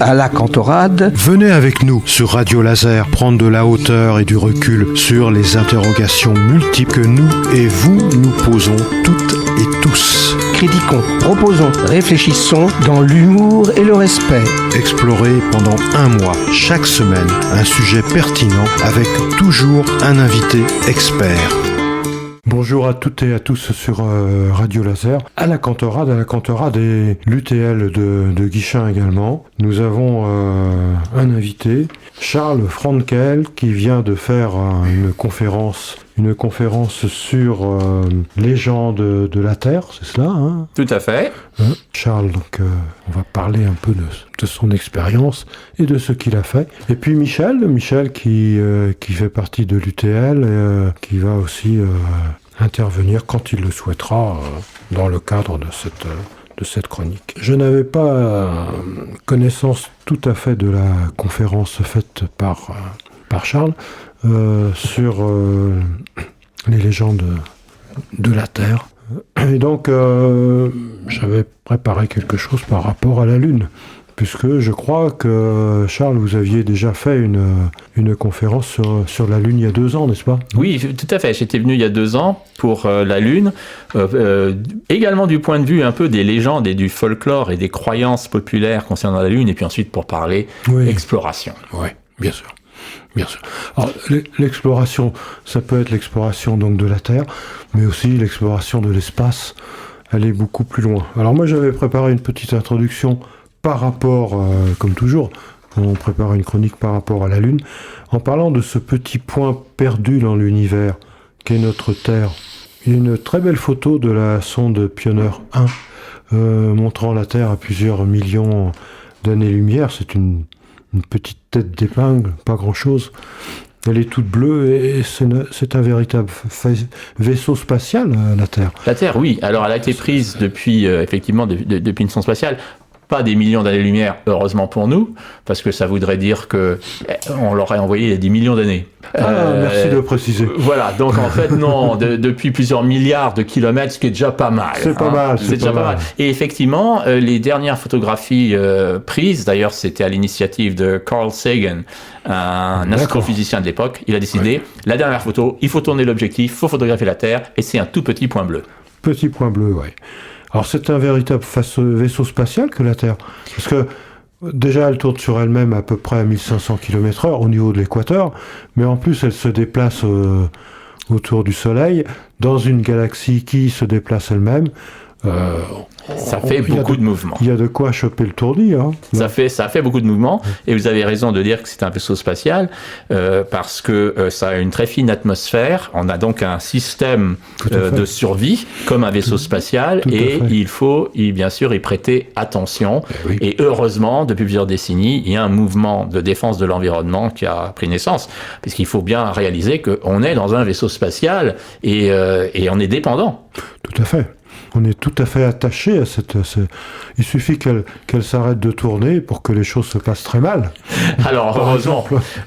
à la Cantorade. Venez avec nous sur Radio Laser prendre de la hauteur et du recul sur les interrogations multiples que nous et vous nous posons toutes et tous. Critiquons, proposons, réfléchissons dans l'humour et le respect. Explorez pendant un mois, chaque semaine, un sujet pertinent avec toujours un invité expert. Bonjour à toutes et à tous sur Radio Laser, à la Cantorade et l'UTL de Guichen également. Nous avons un invité, Charles Frankel, qui vient de faire une conférence sur les gens de la Terre, c'est cela, hein? Tout à fait. Charles, donc on va parler un peu de son expérience et de ce qu'il a fait. Et puis Michel qui fait partie de l'UTL, qui va aussi intervenir quand il le souhaitera dans le cadre de cette chronique. Je n'avais pas connaissance tout à fait de la conférence faite par Charles sur les légendes de la Terre. Et donc, j'avais préparé quelque chose par rapport à la Lune, puisque je crois que, Charles, vous aviez déjà fait une conférence sur la Lune il y a 2 ans, n'est-ce pas? Oui, tout à fait. J'étais venu il y a 2 ans pour la Lune, également du point de vue un peu des légendes et du folklore et des croyances populaires concernant la Lune, et puis ensuite pour parler exploration. Oui, bien sûr. Bien sûr. Alors, l'exploration, ça peut être l'exploration donc de la Terre, mais aussi l'exploration de l'espace. Aller beaucoup plus loin. Alors moi, j'avais préparé une petite introduction par rapport, comme toujours, on prépare une chronique par rapport à la Lune, en parlant de ce petit point perdu dans l'univers qu'est notre Terre. Il y a une très belle photo de la sonde Pioneer 1 montrant la Terre à plusieurs millions d'années-lumière. C'est une petite tête d'épingle, pas grand-chose. Elle est toute bleue et c'est un véritable vaisseau spatial, la Terre. La Terre, oui. Alors, elle a été prise depuis, effectivement, depuis une sonde spatiale. Pas des millions d'années-lumière, heureusement pour nous, parce que ça voudrait dire qu'on l'aurait envoyé il y a des millions d'années. Merci de le préciser. Voilà, donc en fait, non, depuis plusieurs milliards de kilomètres, ce qui est déjà pas mal. C'est pas mal. C'est déjà pas mal. Et effectivement, les dernières photographies prises, d'ailleurs, c'était à l'initiative de Carl Sagan, un astrophysicien de l'époque. Il a décidé, la dernière photo, il faut tourner l'objectif, il faut photographier la Terre, et c'est un tout petit point bleu. Petit point bleu, oui. Alors c'est un véritable vaisseau spatial que la Terre, parce que déjà elle tourne sur elle-même à peu près à 1500 km/h au niveau de l'équateur, mais en plus elle se déplace autour du Soleil, dans une galaxie qui se déplace elle-même. Ça fait beaucoup de mouvements. Il y a de quoi choper le tournis. Hein. Ça fait beaucoup de mouvements, et vous avez raison de dire que c'est un vaisseau spatial, parce que ça a une très fine atmosphère. On a donc un système de survie, comme un vaisseau spatial, et il faut bien sûr y prêter attention. Et heureusement, depuis plusieurs décennies, il y a un mouvement de défense de l'environnement qui a pris naissance, puisqu'il faut bien réaliser qu'on est dans un vaisseau spatial, et on est dépendant. Tout à fait. On est tout à fait attaché à cette... Il suffit qu'elle s'arrête de tourner pour que les choses se passent très mal. Alors,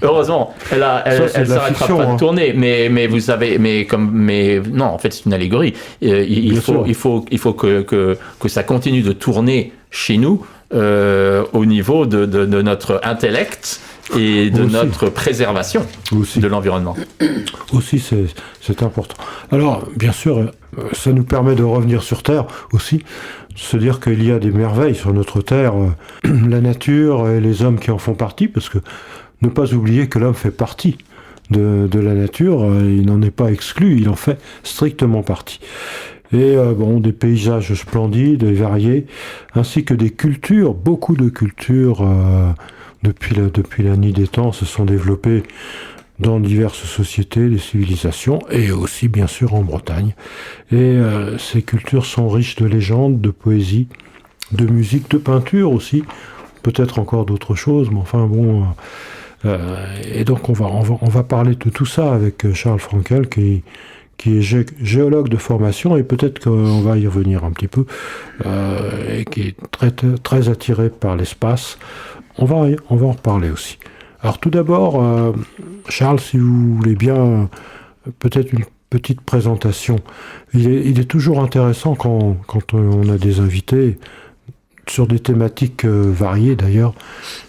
heureusement, elle s'arrêtera pas de tourner, mais vous savez, non, en fait, c'est une allégorie. Il faut que ça continue de tourner chez nous, au niveau de notre intellect et de notre préservation de l'environnement. Aussi, c'est important. Alors, bien sûr, ça nous permet de revenir sur Terre aussi, se dire qu'il y a des merveilles sur notre Terre, la nature et les hommes qui en font partie, parce que ne pas oublier que l'homme fait partie de la nature, il n'en est pas exclu, il en fait strictement partie. Et des paysages splendides et variés, ainsi que des cultures, beaucoup de cultures depuis la nuit des temps se sont développées dans diverses sociétés, des civilisations, et aussi bien sûr en Bretagne. Et ces cultures sont riches de légendes, de poésie, de musique, de peinture aussi, peut-être encore d'autres choses, mais enfin bon... et donc on va parler de tout ça avec Charles Frankel, qui est géologue de formation, et peut-être qu'on va y revenir un petit peu, et qui est très, très attiré par l'espace. On va en reparler aussi. Alors tout d'abord, Charles, si vous voulez bien, peut-être une petite présentation. Il est toujours intéressant quand on a des invités sur des thématiques variées d'ailleurs.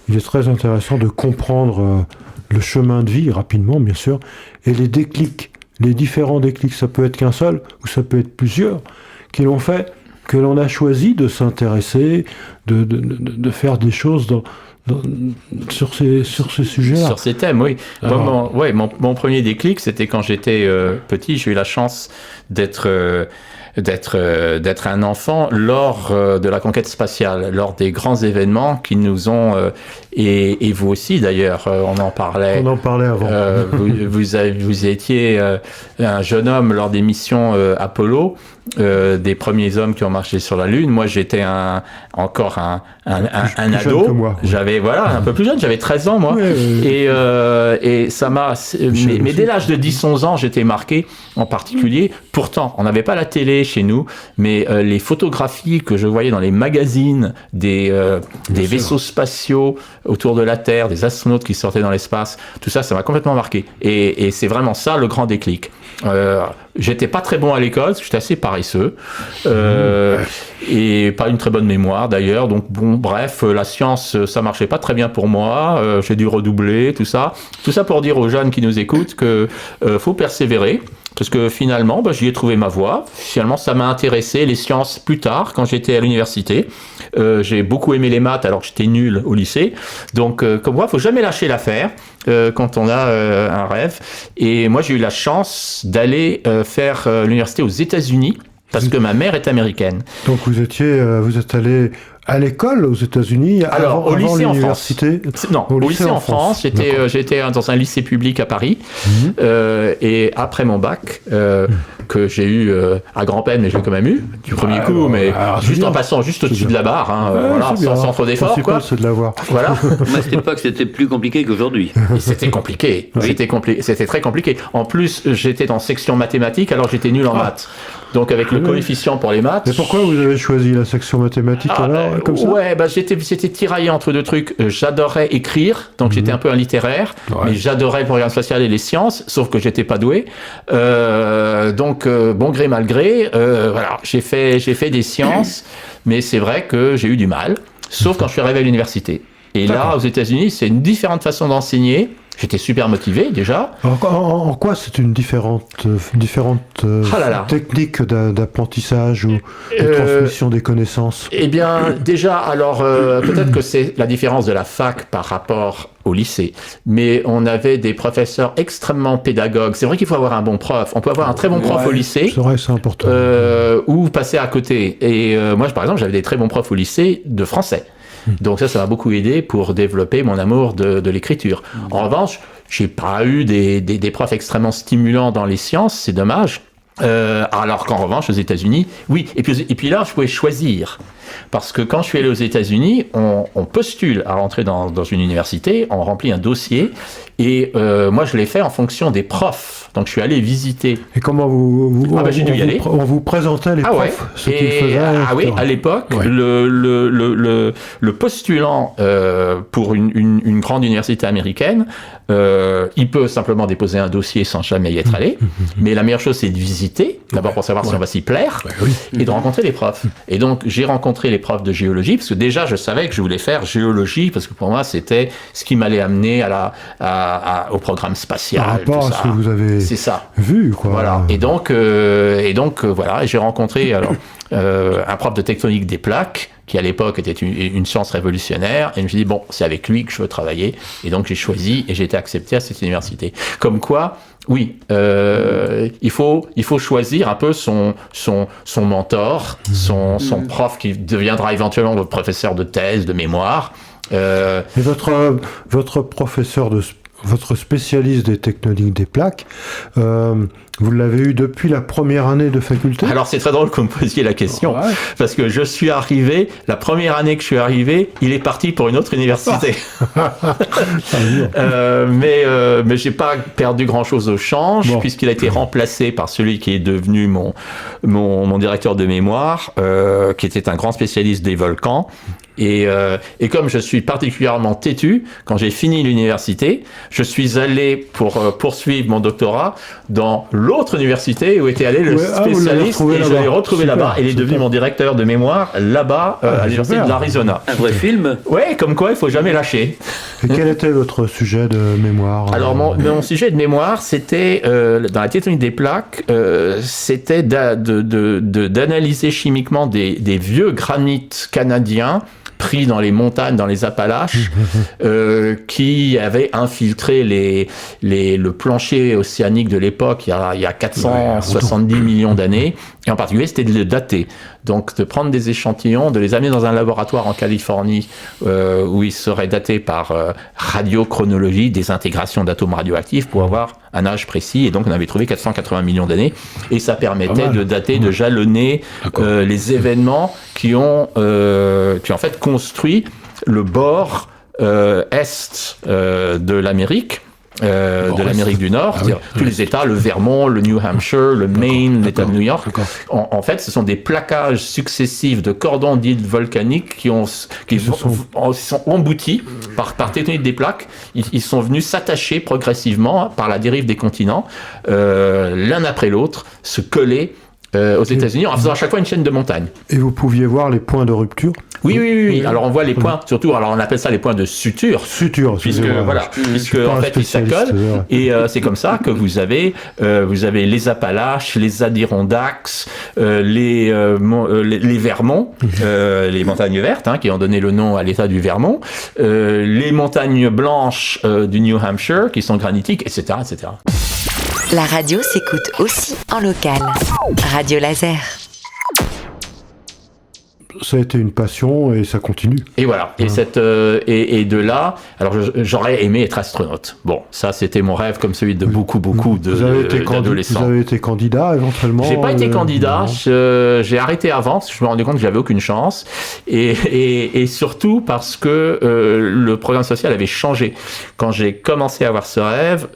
Il est très intéressant de comprendre le chemin de vie, rapidement bien sûr, et les déclics, les différents déclics. Ça peut être qu'un seul, ou ça peut être plusieurs, qui l'ont fait, que l'on a choisi de s'intéresser, de faire des choses sur ces sujets-là. Sur ces thèmes, oui. Alors, mon premier déclic, c'était quand j'étais petit. J'ai eu la chance d'être un enfant lors de la conquête spatiale, lors des grands événements qui nous ont et vous aussi d'ailleurs, on en parlait. On en parlait avant. Vous étiez un jeune homme lors des missions Apollo, des premiers hommes qui ont marché sur la Lune. Moi, j'étais encore un ado. Moi, oui. J'avais un peu plus jeune. J'avais 13 ans moi. Oui. Et ça m'a. Mais dès l'âge de 10-11 ans, j'étais marqué en particulier. Pourtant, on n'avait pas la télé chez nous, mais les photographies que je voyais dans les magazines des vaisseaux spatiaux autour de la Terre, des astronautes qui sortaient dans l'espace, tout ça, ça m'a complètement marqué. Et c'est vraiment ça le grand déclic. J'étais pas très bon à l'école, parce que j'étais assez paresseux, et pas une très bonne mémoire d'ailleurs. Donc bon, bref, la science, ça marchait pas très bien pour moi. J'ai dû redoubler, tout ça pour dire aux jeunes qui nous écoutent que faut persévérer. Parce que finalement, j'y ai trouvé ma voie. Finalement, ça m'a intéressé, les sciences, plus tard, quand j'étais à l'université. J'ai beaucoup aimé les maths alors que j'étais nul au lycée. Donc, comme moi, il ne faut jamais lâcher l'affaire quand on a un rêve. Et moi, j'ai eu la chance d'aller faire l'université aux États-Unis parce que ma mère est américaine. Donc, vous êtes allé à l'école aux États-Unis au lycée en France. Non, au lycée en France. J'étais dans un lycée public à Paris. Et après mon bac, que j'ai eu à grand-peine, mais j'ai quand même eu du premier coup, mais juste en passant juste au-dessus de la barre, sans trop d'efforts. C'est de l'avoir. Voilà. À cette époque, c'était plus compliqué qu'aujourd'hui. C'était compliqué. Oui. C'était très compliqué. En plus, j'étais dans section mathématiques, alors j'étais nul en maths. Donc avec le coefficient pour les maths. Mais pourquoi vous avez choisi la section mathématiques alors comme ça? Ouais, j'étais tiraillé entre deux trucs. J'adorais écrire, donc j'étais un peu un littéraire, mais j'adorais le programme spatial et les sciences, sauf que j'étais pas doué. Donc bon gré mal gré, j'ai fait des sciences, mais c'est vrai que j'ai eu du mal, sauf quand je suis arrivé à l'université. Et là, aux États-Unis, c'est une différente façon d'enseigner. J'étais super motivé déjà. En quoi c'est une différente technique d'apprentissage ou de transmission des connaissances? Eh bien, déjà, alors peut-être que c'est la différence de la fac par rapport au lycée, mais on avait des professeurs extrêmement pédagogues. C'est vrai qu'il faut avoir un bon prof. On peut avoir un très bon prof au lycée, c'est vrai, c'est important. ou passer à côté. Et moi, par exemple, j'avais des très bons profs au lycée de français. Donc ça m'a beaucoup aidé pour développer mon amour de l'écriture. En revanche, j'ai pas eu des profs extrêmement stimulants dans les sciences, c'est dommage. Alors qu'en revanche, aux États-Unis, oui. Et puis là, je pouvais choisir. Parce que quand je suis allé aux États-Unis, on postule à rentrer dans une université, on remplit un dossier, et moi je l'ai fait en fonction des profs. Donc je suis allé visiter. Et comment j'ai dû y aller. On vous présentait les profs, ce qu'ils faisaient. Oui, à l'époque, le postulant pour une grande université américaine, il peut simplement déposer un dossier sans jamais y être allé. Mais la meilleure chose, c'est de visiter, d'abord pour savoir si on va s'y plaire, et de rencontrer les profs. Et donc j'ai rencontré les profs de géologie, parce que déjà je savais que je voulais faire géologie, parce que pour moi c'était ce qui m'allait amener au programme spatial. Par rapport à ce que vous avez vu, quoi. Voilà. Et donc voilà, et j'ai rencontré un prof de tectonique des plaques, qui à l'époque était une science révolutionnaire, et je me suis dit, bon, c'est avec lui que je veux travailler, et donc j'ai choisi, et j'ai été accepté à cette université. Comme quoi, oui, il faut choisir un peu son mentor, son prof qui deviendra éventuellement votre professeur de thèse, de mémoire. Et votre professeur votre spécialiste des tectoniques des plaques, vous l'avez eu depuis la première année de faculté? Alors c'est très drôle que vous me posiez la question, parce que je suis arrivé, la première année que je suis arrivé, il est parti pour une autre université. Mais j'ai pas perdu grand chose au change, puisqu'il a été remplacé par celui qui est devenu mon directeur de mémoire, qui était un grand spécialiste des volcans. Et comme je suis particulièrement têtu, quand j'ai fini l'université, je suis allé pour poursuivre mon doctorat dans l'autre université où était allé le spécialiste, et je l'ai retrouvé là-bas, et il est devenu mon directeur de mémoire là-bas, à l'université de l'Arizona. Un vrai film. Ouais, comme quoi il faut jamais lâcher. Et quel était votre sujet de mémoire? Alors mon sujet de mémoire, c'était dans la tectonique des plaques, c'était d'analyser chimiquement des vieux granites canadiens pris dans les montagnes, dans les Appalaches, qui avaient infiltré le plancher océanique de l'époque il y a 470 millions d'années, et en particulier c'était de le dater. Donc de prendre des échantillons, de les amener dans un laboratoire en Californie où ils seraient datés par radiochronologie, des intégrations d'atomes radioactifs pour avoir un âge précis, et donc on avait trouvé 480 millions d'années, et ça permettait de dater, de jalonner les événements qui ont en fait construit le bord est de l'Amérique. De l'Amérique du Nord, tous les États, le Vermont, le New Hampshire, le Maine, l'État de New York. En fait, ce sont des plaquages successifs de cordons d'îles volcaniques qui sont emboutis par tectonique des plaques. Ils sont venus s'attacher progressivement par la dérive des continents, l'un après l'autre, se coller aux États-Unis, en faisant à chaque fois une chaîne de montagnes. Et vous pouviez voir les points de rupture? Oui. Alors on voit les points, surtout, alors on appelle ça les points de suture. Puisque en fait ils s'accolent, et c'est comme ça que vous avez les Appalaches, les Adirondacks, les Vermont, les montagnes vertes, qui ont donné le nom à l'État du Vermont, les montagnes blanches du New Hampshire qui sont granitiques, etc., etc. La radio s'écoute aussi en local. Radio Laser. Ça a été une passion et ça continue. Et voilà. Et de là, alors j'aurais aimé être astronaute. Bon, ça c'était mon rêve, comme celui de beaucoup d'adolescents. Vous avez été candidat éventuellement? J'ai pas été candidat. J'ai arrêté avant parce que je me rendais compte que j'avais aucune chance. Et surtout parce que le programme social avait changé. Quand j'ai commencé à avoir ce rêve,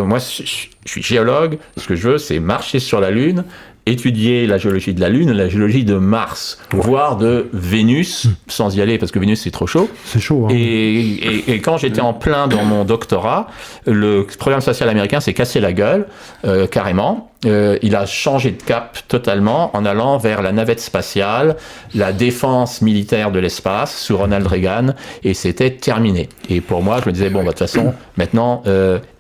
moi je suis géologue. Ce que je veux, c'est marcher sur la Lune, étudier la géologie de la Lune, la géologie de Mars, voire de Vénus, sans y aller parce que Vénus c'est trop chaud. C'est chaud. Hein. Et quand j'étais en plein dans mon doctorat, le programme social américain s'est cassé la gueule, carrément. Il a changé de cap totalement en allant vers la navette spatiale, la défense militaire de l'espace sous Ronald Reagan, et c'était terminé. Et pour moi, je me disais, bon, de toute façon, maintenant,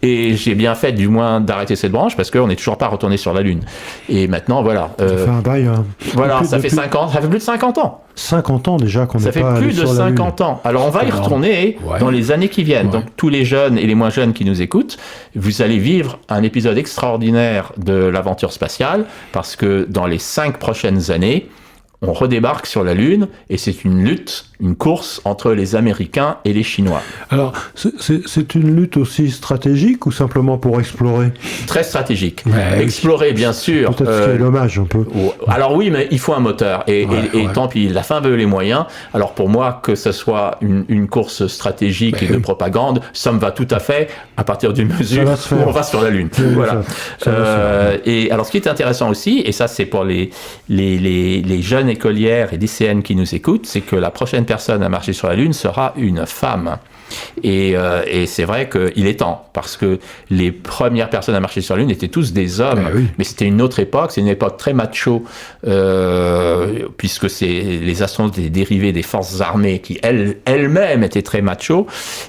et j'ai bien fait du moins d'arrêter cette branche parce qu'on n'est toujours pas retourné sur la Lune. Et maintenant, voilà. Ça fait un bail. Voilà, ça fait 5 ans, ça fait plus de 50 ans. 50 ans déjà qu'on n'est pas allé sur la Lune. Ça fait plus de 50 ans. Alors on va y retourner dans les années qui viennent. Donc tous les jeunes et les moins jeunes qui nous écoutent, vous allez vivre un épisode extraordinaire de l'aventure spatiale, parce que dans les 5 prochaines années, on redébarque sur la Lune, et c'est une lutte, une course entre les Américains et les Chinois. Alors, c'est une lutte aussi stratégique ou simplement pour explorer? Très stratégique. Ouais, explorer, bien sûr. Peut-être ce qui est dommage un peu. Alors oui, mais il faut un moteur. Et tant pis, la fin veut les moyens. Alors pour moi, que ce soit une course stratégique et de propagande, ça me va tout à fait, à partir d'une mesure où on va sur la Lune. Voilà. Et alors ce qui est intéressant aussi, et ça c'est pour les jeunes écolières et lycéennes qui nous écoutent, c'est que la prochaine personne à marcher sur la Lune sera une femme. Et c'est vrai qu'il est temps, parce que les premières personnes à marcher sur la Lune étaient tous des hommes, mais c'était une autre époque, c'est une époque très macho, puisque les astronautes étaient dérivés des forces armées qui elles-mêmes étaient très macho,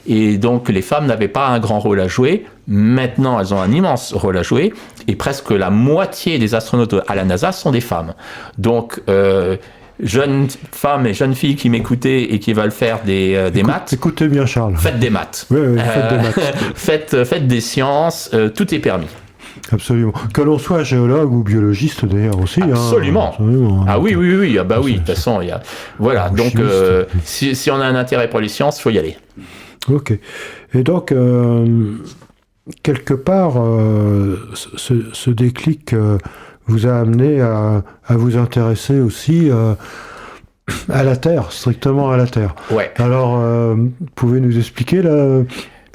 et donc les femmes n'avaient pas un grand rôle à jouer. Maintenant, elles ont un immense rôle à jouer, et presque la moitié des astronautes à la NASA sont des femmes. Donc, jeunes femmes et jeunes filles qui m'écoutaient et qui veulent faire des maths. Écoutez bien, Charles. Faites des maths. Oui, faites des maths. Faites des sciences, tout est permis. Absolument. Que l'on soit géologue ou biologiste d'ailleurs aussi. Absolument. Ah oui. Ah bah oui, de toute façon, il y a... Voilà, donc si on a un intérêt pour les sciences, il faut y aller. Ok. Et donc, quelque part, ce déclic vous a amené à vous intéresser aussi à la Terre, strictement à la Terre. Ouais. Alors, pouvez nous expliquer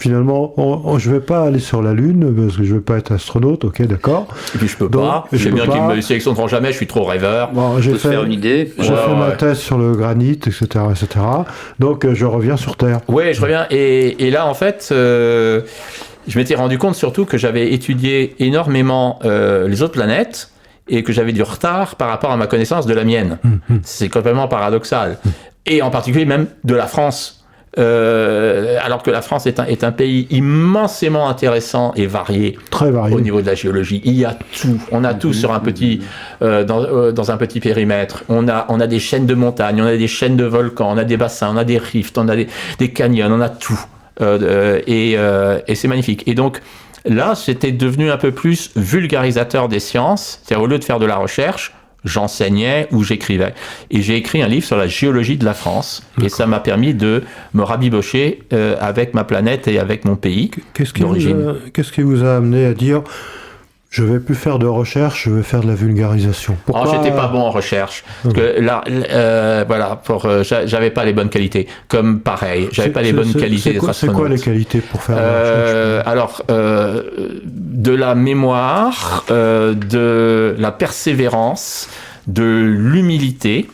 finalement, je vais pas aller sur la Lune parce que je vais pas être astronaute, ok, d'accord. Et puis je peux Donc, pas. je Je sais peux bien pas. qu'ils me sélectionneront jamais, je suis trop rêveur. Bon, On peut se faire une idée. J'ai fait ma thèse sur le granit, etc., etc. Donc, je reviens sur Terre. Ouais, je reviens. Et là, en fait, je m'étais rendu compte surtout que j'avais étudié énormément les autres planètes et que j'avais du retard par rapport à ma connaissance de la mienne. C'est complètement paradoxal. Et en particulier même de la France. Alors que la France est un pays immensément intéressant et varié. Très varié. Au niveau de la géologie. Il y a tout. On a tout sur un petit, dans un petit périmètre. On a des chaînes de montagnes, on a des chaînes de volcans, on a des bassins, on a des rifts, on a des canyons, on a tout. Et c'est magnifique. Et donc, là, j'étais devenu un peu plus vulgarisateur des sciences. C'est-à-dire, au lieu de faire de la recherche, j'enseignais ou j'écrivais. Et j'ai écrit un livre sur la géologie de la France. Et ça m'a permis de me rabibocher avec ma planète et avec mon pays d'origine. Qu'est-ce qui vous a amené à dire je vais plus faire de recherche, je vais faire de la vulgarisation? Pourquoi? Alors, j'étais pas bon en recherche. Parce que là, voilà, j'avais pas les bonnes qualités. Comme pareil, j'avais pas les bonnes qualités d'être astronaute. C'est quoi les qualités pour faire de la recherche? Alors, de la mémoire, de la persévérance, de l'humilité.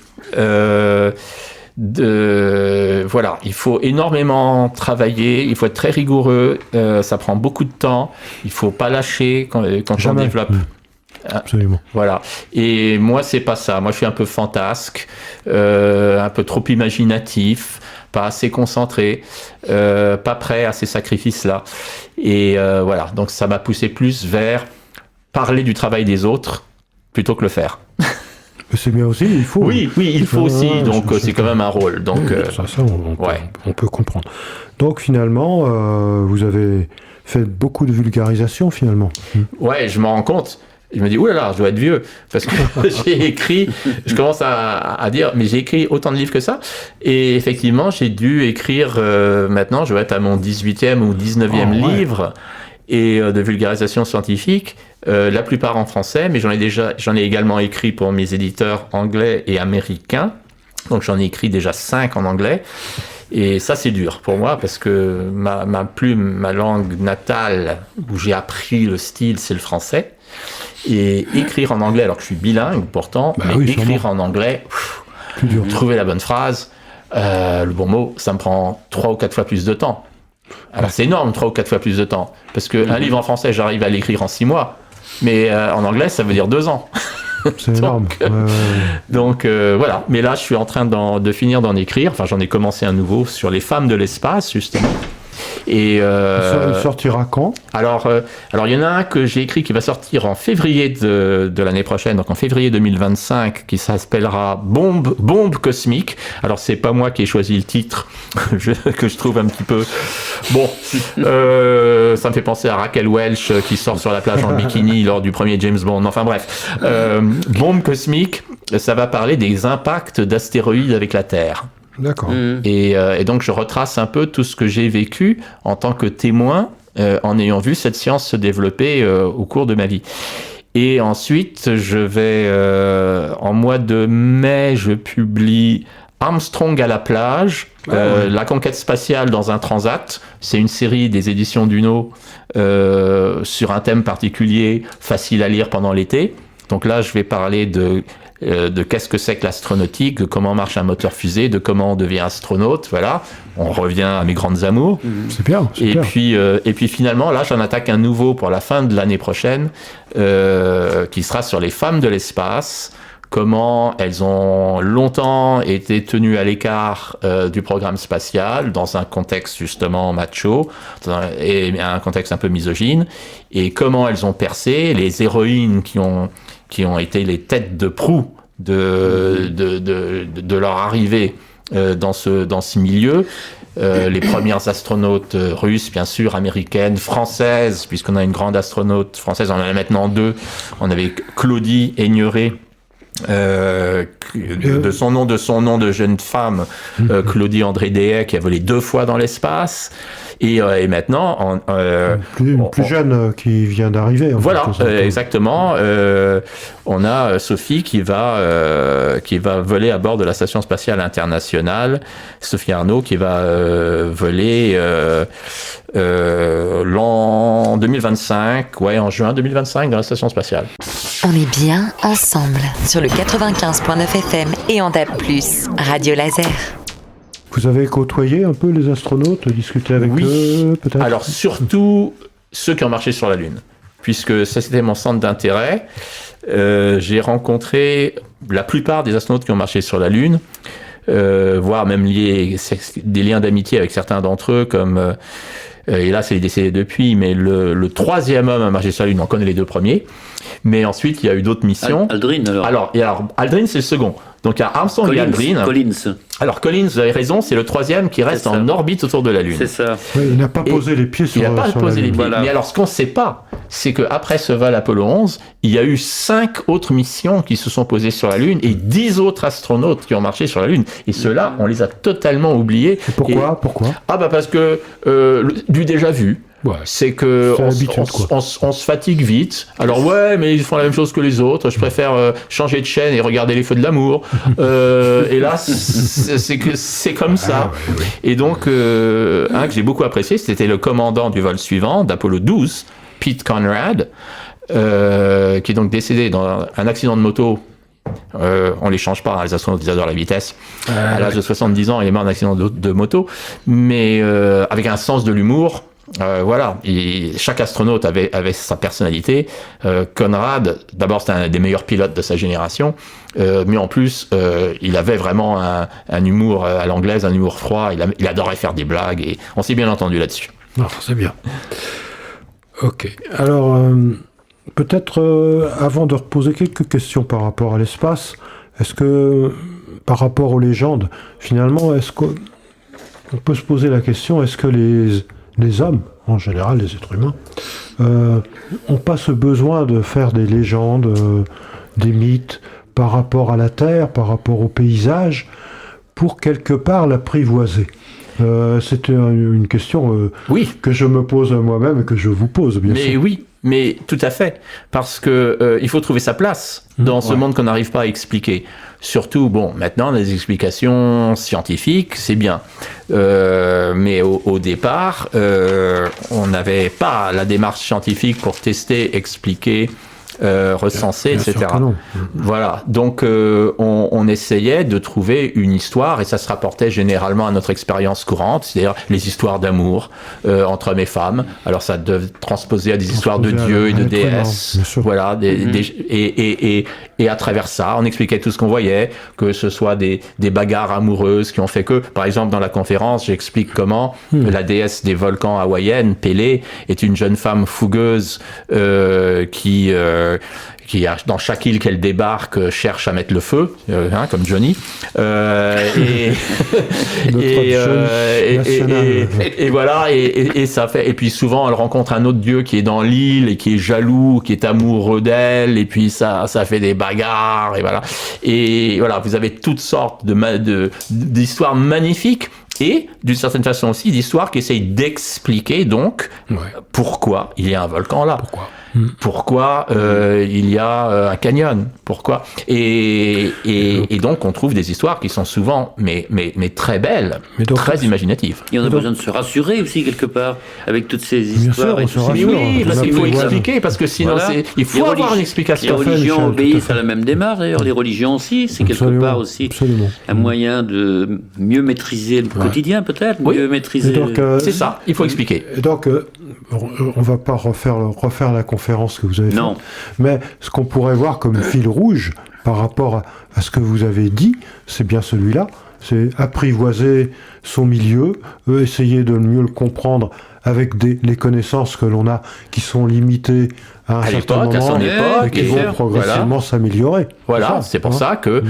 Voilà, il faut énormément travailler, il faut être très rigoureux, ça prend beaucoup de temps, il faut pas lâcher quand on développe. Absolument. Voilà. Et moi, c'est pas ça. Moi, je suis un peu fantasque, un peu trop imaginatif, pas assez concentré, pas prêt à ces sacrifices-là. Et voilà. Donc, ça m'a poussé plus vers parler du travail des autres plutôt que le faire. C'est bien aussi, il faut. Oui, il faut aussi. Donc, c'est quand même un rôle. Donc, ça, on peut comprendre. Donc, finalement, vous avez fait beaucoup de vulgarisation, finalement. Ouais, je m'en rends compte. Je me dis, oulala, je dois être vieux. Parce que j'ai écrit, je commence à dire, mais j'ai écrit autant de livres que ça. Et effectivement, j'ai dû écrire, maintenant, je vais être à mon 18e ou 19e livre et de vulgarisation scientifique. La plupart en français, mais j'en ai également écrit pour mes éditeurs anglais et américains. Donc j'en ai écrit déjà 5 en anglais. Et ça, c'est dur pour moi parce que ma plume, ma langue natale, où j'ai appris le style, c'est le français. Et écrire en anglais, alors que je suis bilingue pourtant, écrire en anglais, trouver la bonne phrase, le bon mot, ça me prend 3 ou 4 fois plus de temps. Alors c'est énorme, 3 ou 4 fois plus de temps. Parce qu'un livre en français, j'arrive à l'écrire en 6 mois. Mais en anglais, ça veut dire 2 ans. C'est énorme. Donc voilà. Mais là, je suis en train de finir d'en écrire. Enfin, j'en ai commencé un nouveau sur les femmes de l'espace, justement. Et il sortira quand? Alors, il y en a un que j'ai écrit qui va sortir en février de l'année prochaine, donc en février 2025, qui s'appellera Bombe cosmique. Alors, c'est pas moi qui ai choisi le titre, que je trouve un petit peu... Bon, ça me fait penser à Raquel Welch qui sort sur la plage en bikini lors du premier James Bond. Enfin bref, Bombe cosmique, ça va parler des impacts d'astéroïdes avec la Terre. D'accord. Et donc, je retrace un peu tout ce que j'ai vécu en tant que témoin en ayant vu cette science se développer au cours de ma vie. Et ensuite, je vais, en mois de mai, je publie Armstrong à la plage, la conquête spatiale dans un transat. C'est une série des éditions Duno sur un thème particulier, facile à lire pendant l'été. Donc là, je vais parler de qu'est-ce que c'est que l'astronautique, de comment marche un moteur fusée, de comment on devient astronaute, voilà. On revient à mes grandes amours. C'est bien. Et puis finalement, là, j'en attaque un nouveau pour la fin de l'année prochaine, qui sera sur les femmes de l'espace, comment elles ont longtemps été tenues à l'écart du programme spatial, dans un contexte justement macho, et un contexte un peu misogyne, et comment elles ont percé, les héroïnes qui ont été les têtes de proue de leur arrivée dans ce milieu. Les premières astronautes russes, bien sûr, américaines, françaises, puisqu'on a une grande astronaute française, on en a maintenant 2. On avait Claudie Aigneret, de son nom de jeune femme, Claudie André Déhay, qui a volé 2 fois dans l'espace. Et maintenant, plus jeune qui vient d'arriver. Voilà, exactement. On a Sophie qui va voler à bord de la Station spatiale internationale. Sophie Arnaud qui va voler l'an 2025, en juin 2025 dans la Station spatiale. On est bien ensemble sur le 95.9 FM et en DAB+, Radio Laser. Vous avez côtoyé un peu les astronautes, discuté avec eux, peut-être? Alors, surtout ceux qui ont marché sur la Lune, puisque ça, c'était mon centre d'intérêt. J'ai rencontré la plupart des astronautes qui ont marché sur la Lune, voire même des liens d'amitié avec certains d'entre eux, comme... hélas, il est décédé depuis, mais le 3e homme à marcher sur la Lune, on connaît les 2 premiers. Mais ensuite, il y a eu d'autres missions. Aldrin, alors. Alors, Aldrin, c'est le second. Donc, il y a Armstrong et Aldrin. Collins. Alors, Collins, vous avez raison, c'est le 3e qui reste en orbite autour de la Lune. C'est ça. Oui, il n'a pas posé les pieds sur la Lune. Il n'a pas posé les pieds. Voilà. Mais alors, ce qu'on ne sait pas, c'est qu'après ce vol Apollo 11, il y a eu 5 autres missions qui se sont posées sur la Lune et 10 autres astronautes qui ont marché sur la Lune. Et ceux-là, on les a totalement oubliés. Et pourquoi Parce que du déjà vu. Ouais. C'est que on se fatigue vite. Alors mais ils font la même chose que les autres. Je préfère changer de chaîne et regarder les feux de l'amour. Et là, c'est comme ça. Ouais. Et donc, un que j'ai beaucoup apprécié, c'était le commandant du vol suivant, d'Apollo 12, Pete Conrad, qui est donc décédé dans un accident de moto. On les change pas, les astronautes, ils adorent la vitesse. À l'âge de 70 ans, il est mort d'un accident de moto, mais avec un sens de l'humour. Chaque astronaute avait sa personnalité. Conrad, d'abord, c'était un des meilleurs pilotes de sa génération, mais en plus, il avait vraiment un humour à l'anglaise, un humour froid. Il adorait faire des blagues et on s'est bien entendu là-dessus. C'est bien. Ok. Alors, peut-être avant de reposer quelques questions par rapport à l'espace, est-ce que, par rapport aux légendes, finalement, est-ce qu'on peut se poser la question, est-ce que les hommes, en général les êtres humains, n'ont pas ce besoin de faire des légendes, des mythes par rapport à la Terre, par rapport au paysage, pour quelque part l'apprivoiser? C'était une question que je me pose moi-même et que je vous pose, bien sûr. Mais tout à fait, parce que il faut trouver sa place dans ce monde qu'on n'arrive pas à expliquer. Surtout, maintenant, les explications scientifiques, c'est bien. Mais au départ, on n'avait pas la démarche scientifique pour tester, expliquer, recenser, bien etc. sûr, Voilà. Donc, on essayait de trouver une histoire, et ça se rapportait généralement à notre expérience courante, c'est-à-dire les histoires d'amour entre hommes et femmes. Alors, ça devait transposer à des histoires de dieux et de déesses. Voilà. Et à travers ça, on expliquait tout ce qu'on voyait, que ce soit des bagarres amoureuses qui ont fait que, par exemple, dans la conférence, j'explique comment la déesse des volcans hawaïenne, Pélé, est une jeune femme fougueuse qui dans chaque île qu'elle débarque cherche à mettre le feu, comme Johnny. Et voilà, et ça fait. Et puis souvent, elle rencontre un autre dieu qui est dans l'île et qui est jaloux, qui est amoureux d'elle, et puis ça fait des bagarres, et voilà. Et voilà, vous avez toutes sortes d'histoires magnifiques. Et, d'une certaine façon aussi, d'histoires qui essayent d'expliquer, donc, pourquoi il y a un volcan là. Pourquoi il y a un canyon. Pourquoi. Et donc, on trouve des histoires qui sont souvent, mais très belles, très imaginatives. Il y en a besoin de se rassurer aussi, quelque part, avec toutes ces histoires. Bien sûr, mais oui, parce qu'il faut expliquer, parce que sinon, il faut avoir une explication. Les religions obéissent à la même démarche, d'ailleurs. Les religions aussi, c'est quelque part aussi un moyen de mieux maîtriser le quotidien, peut-être, mieux maîtriser... c'est ça, il faut expliquer. Et donc, on va pas refaire la conférence que vous avez faite, mais ce qu'on pourrait voir comme fil rouge par rapport à ce que vous avez dit, c'est bien celui-là, c'est apprivoiser son milieu, essayer de mieux le comprendre avec les connaissances que l'on a qui sont limitées à un certain moment, à son époque, et qui vont progressivement s'améliorer. Voilà, c'est pour ça que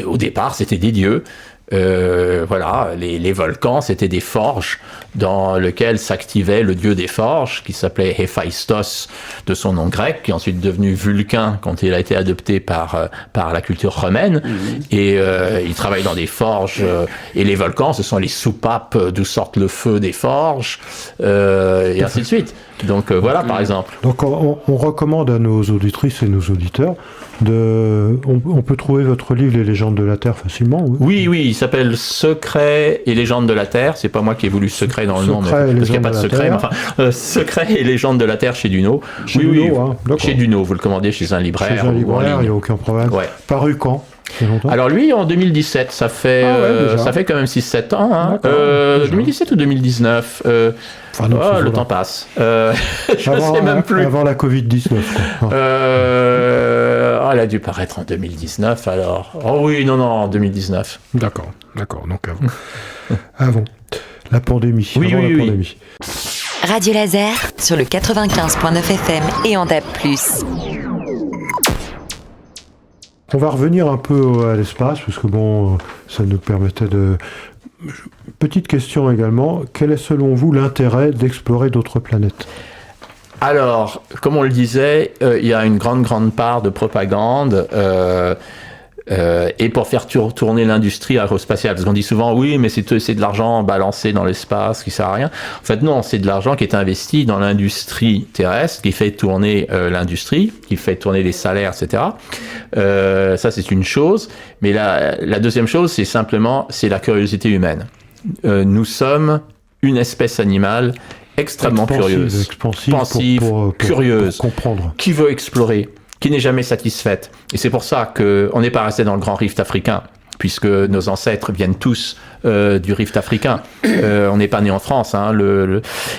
au départ c'était des dieux. Voilà, les volcans, c'était des forges dans lesquelles s'activait le dieu des forges, qui s'appelait Héphaïstos de son nom grec, qui est ensuite devenu Vulcain quand il a été adopté par la culture romaine. Et il travaille dans des forges. Et les volcans, ce sont les soupapes d'où sortent le feu des forges, et ainsi de suite. Donc voilà, par exemple. Donc on recommande à nos auditrices et nos auditeurs on peut trouver votre livre Les légendes de la Terre facilement. Oui, il s'appelle Secrets et légendes de la Terre. C'est pas moi qui ai voulu secret dans le nom, mais parce qu'il n'y a pas de secret. Mais enfin, Secrets et légendes de la Terre chez Duno. Chez Duno, vous le commandez chez un libraire. Chez un libraire, il n'y a aucun problème. Ouais. Paru quand? Alors lui, en 2017, ça fait quand même 6-7 ans. Hein. 2017 ou 2019 le temps passe. Je ne sais même plus. Avant la Covid-19. Elle a dû paraître en 2019 alors. Oh oui, non, en 2019. D'accord. Donc avant. Avant. La pandémie. Oui. Radio Laser sur le 95.9 FM et en DAB+. On va revenir un peu à l'espace, parce que ça nous permettait de... Petite question également, quel est selon vous l'intérêt d'explorer d'autres planètes ? Alors, comme on le disait, il y a une grande part de propagande, et pour faire tourner l'industrie aérospatiale, parce qu'on dit souvent oui, mais c'est de l'argent balancé dans l'espace qui sert à rien. En fait non, c'est de l'argent qui est investi dans l'industrie terrestre, qui fait tourner l'industrie, qui fait tourner les salaires, etc. Ça c'est une chose, mais la deuxième chose c'est la curiosité humaine. Nous sommes une espèce animale extrêmement curieuse, pensive, curieuse, pour comprendre, qui veut explorer, qui n'est jamais satisfaite. Et c'est pour ça qu'on n'est pas resté dans le grand rift africain, puisque nos ancêtres viennent tous du rift africain. On n'est pas né en France. Hein,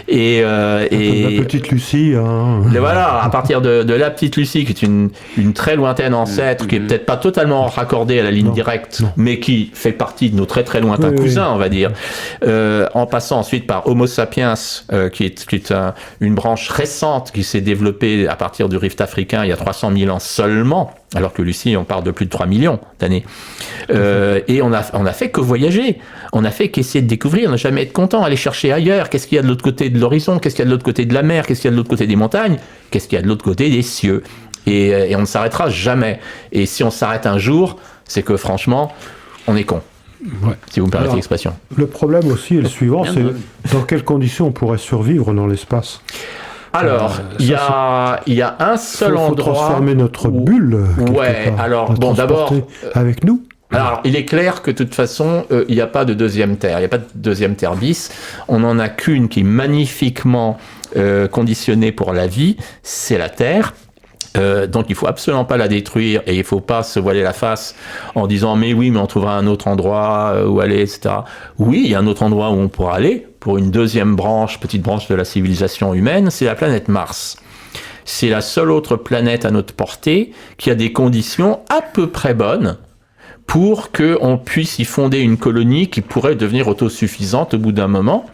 et la petite Lucie. Hein. Voilà, à partir de la petite Lucie, qui est une très lointaine ancêtre, qui est peut-être pas totalement raccordée à la ligne directe, mais qui fait partie de nos très très lointains cousins, on va dire. En passant ensuite par Homo sapiens, qui est une branche récente qui s'est développée à partir du rift africain il y a 300 000 ans seulement, alors que Lucie, on parle de plus de 3 millions d'années. Et on a fait que voyager. On a fait qu'essayer de découvrir, ne jamais être content, aller chercher ailleurs. Qu'est-ce qu'il y a de l'autre côté de l'horizon? Qu'est-ce qu'il y a de l'autre côté de la mer? Qu'est-ce qu'il y a de l'autre côté des montagnes? Qu'est-ce qu'il y a de l'autre côté des cieux? Et on ne s'arrêtera jamais. Et si on s'arrête un jour, c'est que franchement, on est con. Ouais. Si vous me permettez l'expression. Le problème aussi est le suivant, c'est dans quelles conditions on pourrait survivre dans l'espace? Alors, il y a un seul endroit... Il faut transformer notre bulle. Ouais, alors, bon, d'abord... Avec nous. Alors, il est clair que de toute façon, il n'y a pas de deuxième Terre. Il n'y a pas de deuxième Terre bis. On n'en a qu'une qui est magnifiquement conditionnée pour la vie, c'est la Terre. Donc il faut absolument pas la détruire et il faut pas se voiler la face en disant mais on trouvera un autre endroit où aller, etc. Oui, il y a un autre endroit où on pourra aller pour une deuxième branche, petite branche de la civilisation humaine, c'est la planète Mars. C'est la seule autre planète à notre portée qui a des conditions à peu près bonnes pour qu'on puisse y fonder une colonie qui pourrait devenir autosuffisante au bout d'un moment.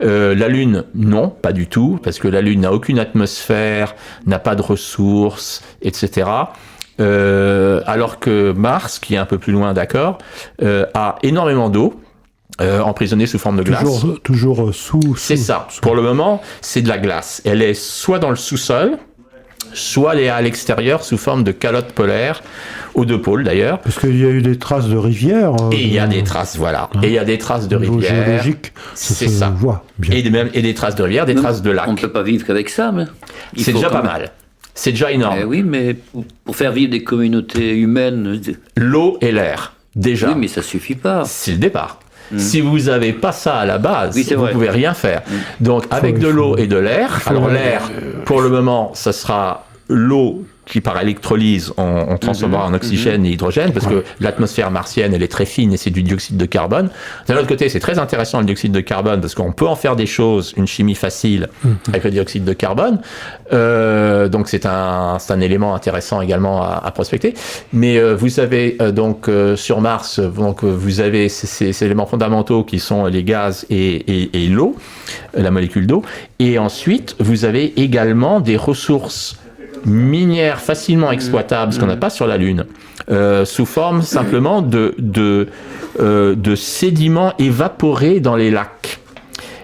La Lune, non, pas du tout, parce que la Lune n'a aucune atmosphère, n'a pas de ressources, etc. Alors que Mars, qui est un peu plus loin, d'accord, a énormément d'eau, emprisonnée sous forme de glace. Toujours sous. C'est ça. Pour le moment, c'est de la glace. Elle est soit dans le sous-sol, soit elle est à l'extérieur sous forme de calotte polaire, aux deux pôles d'ailleurs. Parce qu'il y a eu des traces de rivières. Et il y a des traces, voilà. Et il y a des traces de rivières. Géologique, c'est ça. Voit bien. Et des traces de rivières, des traces de lacs. On ne peut pas vivre qu'avec ça, mais... C'est déjà pas mal. C'est déjà énorme. Oui, mais pour faire vivre des communautés humaines... L'eau et l'air, déjà. Oui, mais ça suffit pas. C'est le départ. Si vous n'avez pas ça à la base, vous ne pouvez rien faire. Donc, avec de l'eau et de l'air, alors l'air, pour le moment, ça sera l'eau qui, par électrolyse, on transformera en oxygène et hydrogène, parce que l'atmosphère martienne, elle est très fine et c'est du dioxyde de carbone. D'un autre côté, c'est très intéressant le dioxyde de carbone, parce qu'on peut en faire des choses, une chimie facile, avec le dioxyde de carbone. Donc, c'est un élément intéressant également à prospecter. Mais vous avez donc sur Mars, donc, vous avez ces éléments fondamentaux qui sont les gaz et l'eau, la molécule d'eau. Et ensuite, vous avez également des ressources minière facilement exploitable, ce qu'on n'a pas sur la Lune, sous forme simplement de sédiments évaporés dans les lacs.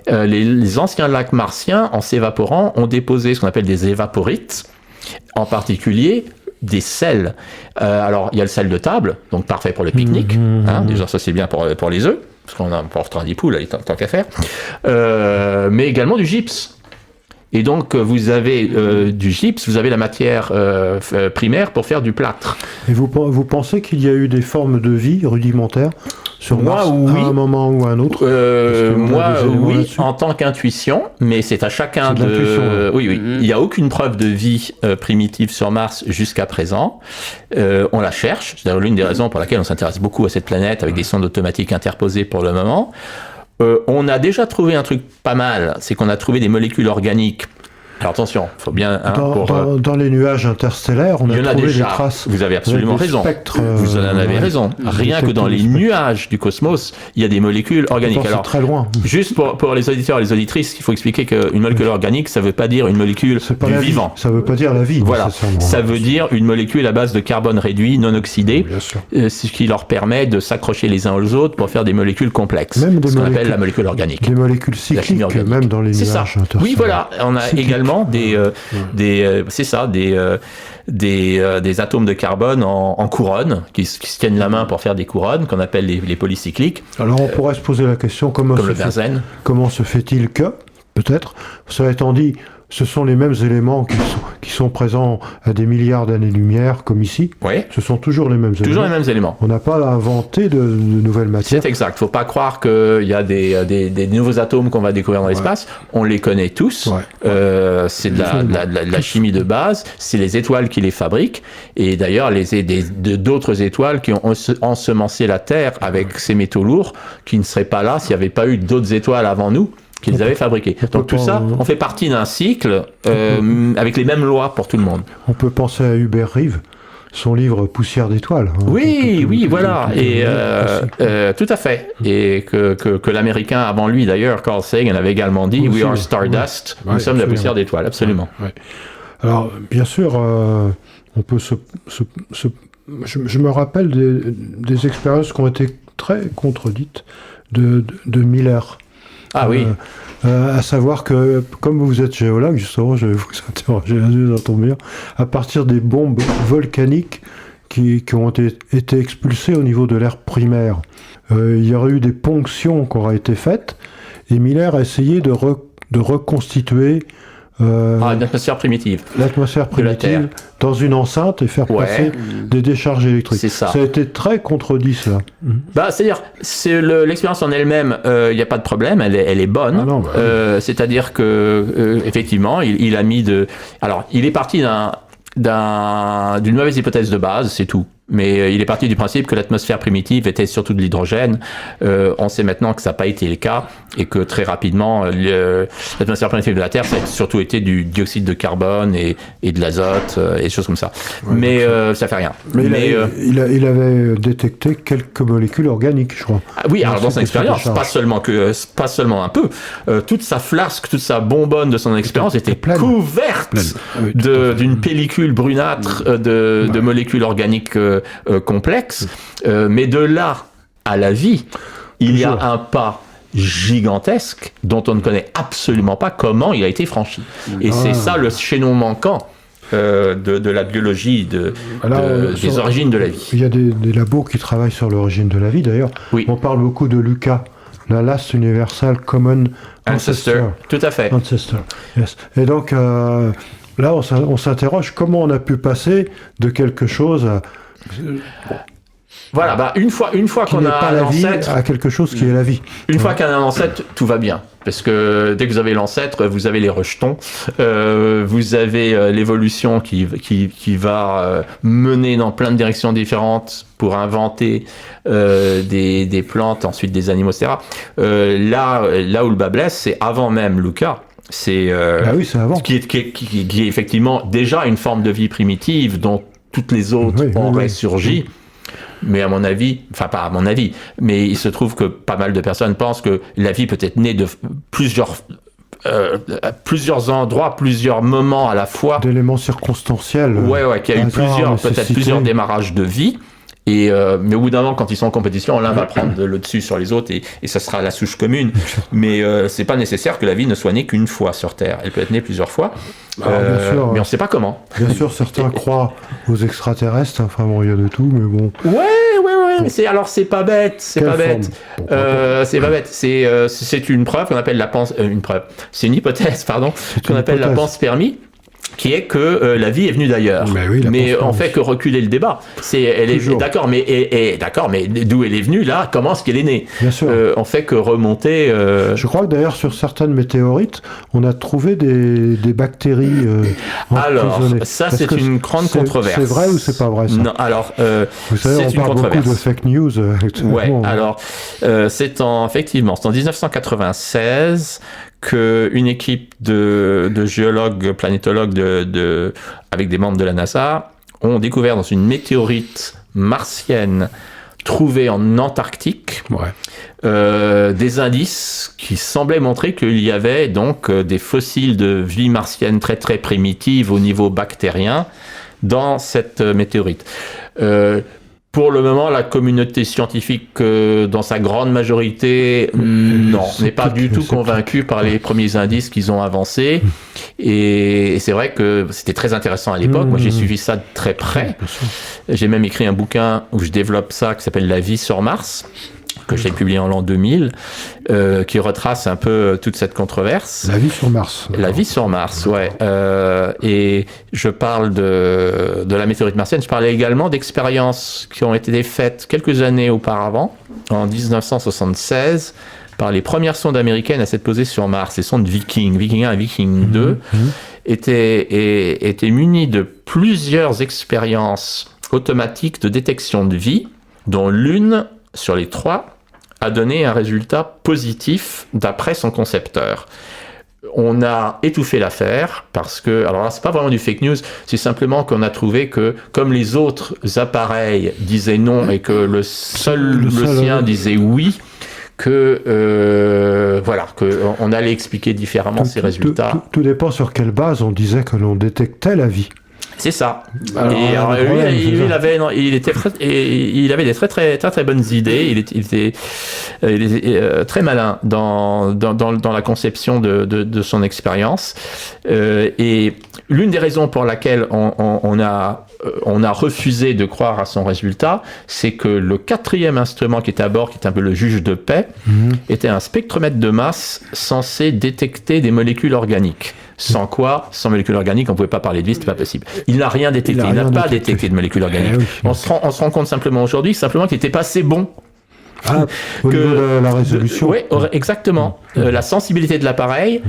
Les anciens lacs martiens, en s'évaporant, ont déposé ce qu'on appelle des évaporites, en particulier des sels. Alors, il y a le sel de table, donc parfait pour le pique-nique. Déjà, ça, c'est bien pour les œufs, parce qu'on emportera des poules, tant qu'à faire. Mais également du gypse. Et donc, vous avez du gypse, vous avez la matière primaire pour faire du plâtre. Et vous pensez qu'il y a eu des formes de vie rudimentaires sur Mars, oui. à un moment ou à un autre? Moi, oui, en tant qu'intuition, mais c'est à chacun de... Hein. Oui. Il n'y a aucune preuve de vie primitive sur Mars jusqu'à présent. On la cherche. C'est d'ailleurs l'une des raisons pour laquelle on s'intéresse beaucoup à cette planète, avec des sondes automatiques interposées pour le moment. On a déjà trouvé un truc pas mal, c'est qu'on a trouvé des molécules organiques. Alors attention, il faut bien... dans les nuages interstellaires, on a trouvé des traces. Vous avez absolument raison. Vous en avez raison. Rien que dans les nuages du cosmos, il y a des molécules organiques. Alors, très loin. Juste pour les auditeurs et les auditrices, il faut expliquer qu'une molécule organique, ça ne veut pas dire une molécule du vivant. Ça ne veut pas dire la vie. Voilà. Ça veut dire une molécule à base de carbone réduit, non oxydé, ce qui leur permet de s'accrocher les uns aux autres pour faire des molécules complexes. Même ce qu'on appelle la molécule organique. Des molécules cycliques, même dans les nuages interstellaires. Oui, voilà. On a également des atomes de carbone en couronne qui se tiennent la main pour faire des couronnes qu'on appelle les polycycliques. Alors on pourrait se poser la question comment se fait-il que, peut-être, cela étant dit, ce sont les mêmes éléments qui sont présents à des milliards d'années-lumière, comme ici. Oui. Ce sont toujours les mêmes éléments. Toujours les mêmes éléments. On n'a pas inventé de nouvelles matières. C'est exact. Il ne faut pas croire qu'il y a des nouveaux atomes qu'on va découvrir dans l'espace. On les connaît tous. C'est de la chimie de base. C'est les étoiles qui les fabriquent. Et d'ailleurs, d'autres étoiles qui ont ensemencé la Terre avec ces métaux lourds, qui ne seraient pas là s'il n'y avait pas eu d'autres étoiles avant nous qu'ils avaient fabriqué. Donc tout ça, on fait partie d'un cycle avec les mêmes lois pour tout le monde. On peut penser à Hubert Reeves, son livre Poussière d'étoiles. Oui, voilà. Et tout à fait. Et que l'Américain avant lui, d'ailleurs, Carl Sagan, avait également dit, We are stardust, nous sommes la poussière d'étoiles, absolument. Alors, bien sûr, on peut je me rappelle des expériences qui ont été très contredites de Miller. Ah oui. À savoir que, comme vous êtes géologue, justement, je vais vous interroger là-dessus, ça tombe bien, à partir des bombes volcaniques qui ont été expulsées au niveau de l'air primaire, il y aurait eu des ponctions qui auraient été faites, et Miller a essayé de reconstituer l'atmosphère primitive. L'atmosphère primitive dans une enceinte et faire passer des décharges électriques. C'est ça. Ça a été très contredit, cela. C'est-à-dire, l'expérience en elle-même, il n'y a pas de problème, elle est bonne. C'est-à-dire que, effectivement, il a mis Alors, il est parti d'une mauvaise hypothèse de base, c'est tout. Mais il est parti du principe que l'atmosphère primitive était surtout de l'hydrogène. On sait maintenant que ça n'a pas été le cas et que très rapidement, l'atmosphère primitive de la Terre, ça a surtout été du dioxyde de carbone et de l'azote et des choses comme ça. Mais ça fait rien. Il avait détecté quelques molécules organiques, je crois. Oui, alors dans son expérience, pas seulement un peu. Toute sa flasque, toute sa bonbonne de son expérience était couverte d'une pellicule brunâtre de molécules organiques complexe, mais de là à la vie, il y a un pas gigantesque dont on ne connaît absolument pas comment il a été franchi. Et c'est ça le chaînon manquant de la biologie, des origines de la vie. Il y a des labos qui travaillent sur l'origine de la vie, d'ailleurs. Oui. On parle beaucoup de LUCA, la Last Universal Common Ancestor. Tout à fait. Ancestor, yes. Et donc, là, on s'interroge comment on a pu passer de quelque chose à... Voilà, une fois qu'on a un ancêtre, à quelque chose qui est la vie. Une fois qu'on a un ancêtre, tout va bien. Parce que dès que vous avez l'ancêtre, vous avez les rejetons, vous avez l'évolution qui va mener dans plein de directions différentes pour inventer des plantes, ensuite des animaux, etc. Là où le bas blesse, c'est avant même Luca. C'est c'est avant. Qui est effectivement déjà une forme de vie primitive dont toutes les autres auraient surgi. Mais à mon avis, enfin pas à mon avis, mais il se trouve que pas mal de personnes pensent que la vie peut être née de plusieurs à plusieurs endroits, plusieurs moments à la fois. D'éléments circonstanciels. Ouais, qu'il y a eu peut-être plusieurs démarrages de vie. Et mais au bout d'un moment, quand ils sont en compétition, l'un va prendre le dessus sur les autres et ça sera la souche commune. Mais c'est pas nécessaire que la vie ne soit née qu'une fois sur Terre. Elle peut être née plusieurs fois, bien sûr, mais on ne sait pas comment. Bien sûr, certains croient aux extraterrestres. Enfin bon, il y a de tout, mais bon. Ouais. Bon. C'est pas bête. C'est pas bête. C'est pas bête. C'est une preuve qu'on appelle une preuve. C'est une hypothèse, pardon, qu'on appelle la panspermie. Qui est que la vie est venue d'ailleurs. Mais on fait que reculer le débat. Elle est d'accord, mais d'où elle est venue là? Comment est-ce qu'elle est née? Bien sûr. On fait que remonter. Je crois que d'ailleurs sur certaines météorites, on a trouvé des bactéries. Alors ça c'est une grande controverse. C'est vrai ou c'est pas vrai ça? Non. Alors vous savez, on parle beaucoup de fake news. Ouais. Alors c'est en 1996. Qu'une équipe de géologues, planétologues avec des membres de la NASA ont découvert dans une météorite martienne trouvée en Antarctique des indices qui semblaient montrer qu'il y avait donc des fossiles de vie martienne très très primitive au niveau bactérien dans cette météorite. Pour le moment, la communauté scientifique, dans sa grande majorité, n'est pas du tout convaincue par les premiers indices qu'ils ont avancés. Et c'est vrai que c'était très intéressant à l'époque. Moi, j'ai suivi ça de très près. J'ai même écrit un bouquin où je développe ça, qui s'appelle « La vie sur Mars », que j'ai publié en l'an 2000, qui retrace un peu toute cette controverse. La vie sur Mars. La vie sur Mars, ouais. Et je parle de la météorite martienne. Je parlais également d'expériences qui ont été faites quelques années auparavant, en 1976, par les premières sondes américaines à s'être posées sur Mars. Les sondes Viking 1 et Viking 2 étaient munies de plusieurs expériences automatiques de détection de vie, dont l'une sur les 3 a donné un résultat positif d'après son concepteur. On a étouffé l'affaire parce que, alors là, c'est pas vraiment du fake news, c'est simplement qu'on a trouvé que, comme les autres appareils disaient non et que le sien disait oui, que on allait expliquer différemment ces résultats. Tout dépend sur quelle base on disait que l'on détectait la vie. C'est ça. Alors, il avait des très bonnes idées. Il était très malin dans la conception de son expérience. Et l'une des raisons pour laquelle on a refusé de croire à son résultat, c'est que le 4e instrument qui était à bord, qui est un peu le juge de paix, était un spectromètre de masse censé détecter des molécules organiques. Sans molécules organiques, on ne pouvait pas parler de vie, c'était pas possible. Il n'a rien détecté, il n'a pas détecté de molécules organiques. On se rend compte simplement aujourd'hui, qu'il n'était pas assez bon. Au niveau de la résolution. Oui, exactement. La sensibilité de l'appareil,